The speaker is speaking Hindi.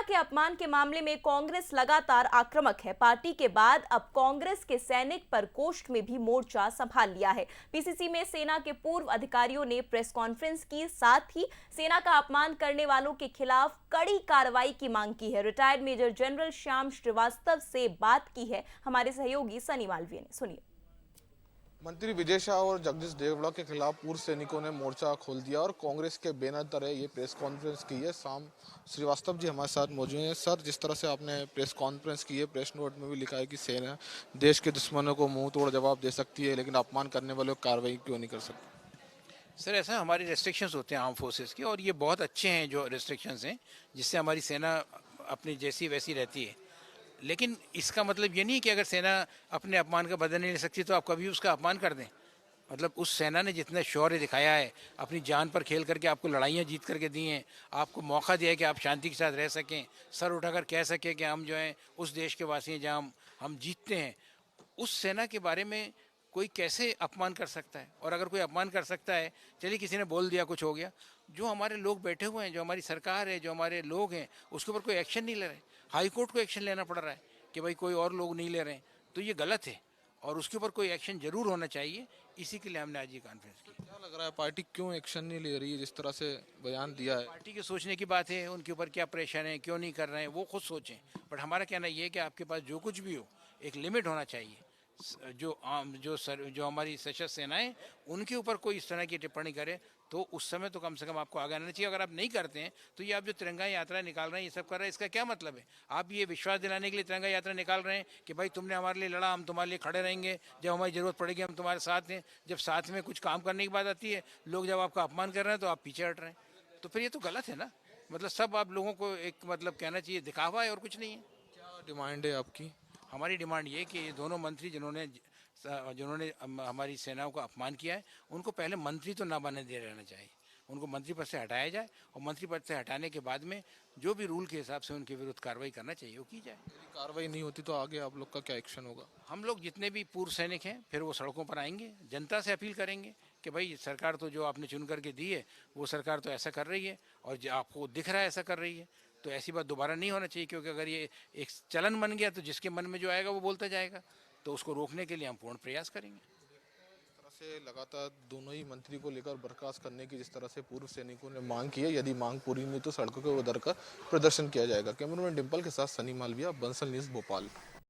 सेना के अपमान के मामले में कांग्रेस लगातार आक्रामक है। पार्टी के बाद अब कांग्रेस के सैनिक प्रकोष्ठ में भी मोर्चा संभाल लिया है। पीसीसी में सेना के पूर्व अधिकारियों ने प्रेस कॉन्फ्रेंस की, साथ ही सेना का अपमान करने वालों के खिलाफ कड़ी कार्रवाई की मांग की है। Retired major general Shyam Srivastava से बात की है हमारे सहयोगी सनी मालवीय ने। सुनिए। मंत्री विजय शाह और जगदीश देवड़ा के खिलाफ पूर्व सैनिकों ने मोर्चा खोल दिया और कांग्रेस के बैनर तले ये प्रेस कॉन्फ्रेंस की है। शाम श्रीवास्तव जी हमारे साथ मौजूद हैं। सर, जिस तरह से आपने प्रेस कॉन्फ्रेंस की है, प्रेस नोट में भी लिखा है कि सेना देश के दुश्मनों को मुंह तोड़ जवाब दे सकती है, लेकिन अपमान करने वालों को कार्रवाई क्यों नहीं कर सकती? सर, ऐसा हमारे रेस्ट्रिक्शंस होते हैं आर्म फोर्सेस के, और ये बहुत अच्छे हैं जो रेस्ट्रिक्शंस हैं, जिससे हमारी सेना अपनी जैसी वैसी रहती है। लेकिन इसका मतलब ये नहीं कि अगर सेना अपने अपमान का बदला नहीं ले सकती तो आप कभी उसका अपमान कर दें। मतलब उस सेना ने जितना शौर्य दिखाया है, अपनी जान पर खेल करके आपको लड़ाइयाँ जीत करके दी हैं, आपको मौका दिया है कि आप शांति के साथ रह सकें, सर उठाकर कह सकें कि हम जो हैं उस देश के वासी हैं जहाँ हम जीतते हैं। उस सेना के बारे में कोई कैसे अपमान कर सकता है? और अगर कोई अपमान कर सकता है, चलिए किसी ने बोल दिया, कुछ हो गया, जो हमारे लोग बैठे हुए हैं, जो हमारी सरकार है, जो हमारे लोग हैं, उसके ऊपर कोई एक्शन नहीं ले रहे। हाई कोर्ट को एक्शन लेना पड़ रहा है कि भाई कोई और लोग नहीं ले रहे हैं, तो ये गलत है और उसके ऊपर कोई एक्शन जरूर होना चाहिए। इसी के लिए हमने आज ये कॉन्फ्रेंस की। क्या लग रहा है पार्टी क्यों एक्शन नहीं ले रही है? जिस तरह से बयान दिया है, पार्टी के सोचने की बात है, उनके ऊपर क्या प्रेशर है, क्यों नहीं कर रहे हैं, वो खुद सोचें। बट हमारा कहना ये है कि आपके पास जो कुछ भी हो, एक लिमिट होना चाहिए। जो हमारी सशस्त्र सेनाएं, उनके ऊपर कोई इस तरह की टिप्पणी करे तो उस समय तो कम से कम आपको आगे आना चाहिए। अगर आप नहीं करते हैं तो ये आप जो तिरंगा यात्रा निकाल रहे हैं, ये सब कर रहे हैं, इसका क्या मतलब है? आप ये विश्वास दिलाने के लिए तिरंगा यात्रा निकाल रहे हैं कि भाई तुमने हमारे लिए लड़ा, हम तुम्हारे लिए खड़े रहेंगे, जब हमारी जरूरत पड़ेगी हम तुम्हारे साथ हैं। जब साथ में कुछ काम करने की बात आती है, लोग जब आपका अपमान कर रहे हैं तो आप पीछे हट रहे हैं, तो फिर ये तो गलत है ना। मतलब सब आप लोगों को एक मतलब कहना चाहिए दिखावा है और कुछ नहीं है। क्या डिमांड है आपकी? हमारी डिमांड ये कि ये दोनों मंत्री जिन्होंने जिन्होंने हमारी सेनाओं का अपमान किया है, उनको पहले मंत्री तो ना बने दे रहना चाहिए, उनको मंत्री पद से हटाया जाए और मंत्री पद से हटाने के बाद में जो भी रूल के हिसाब से उनके विरुद्ध कार्रवाई करना चाहिए वो की जाए। यदि कार्रवाई नहीं होती तो आगे आप लोग का क्या एक्शन होगा? हम लोग जितने भी पूर्व सैनिक हैं फिर वो सड़कों पर आएंगे, जनता से अपील करेंगे कि भाई सरकार तो जो आपने चुन करके दी है वो सरकार तो ऐसा कर रही है और जो आपको दिख रहा है ऐसा कर रही है, तो ऐसी बात दोबारा नहीं होना चाहिए। क्योंकि अगर ये एक चलन बन गया तो जिसके मन में जो आएगा वो बोलता जाएगा, तो उसको रोकने के लिए हम पूर्ण प्रयास करेंगे। इस तरह से लगातार दोनों ही मंत्री को लेकर बर्खास्त करने की जिस तरह से पूर्व सैनिकों ने मांग की है, यदि मांग पूरी नहीं तो सड़कों को उतर कर प्रदर्शन किया जाएगा। कैमरामैन डिम्पल के साथ सनी मालविया, बंसल न्यूज़, भोपाल।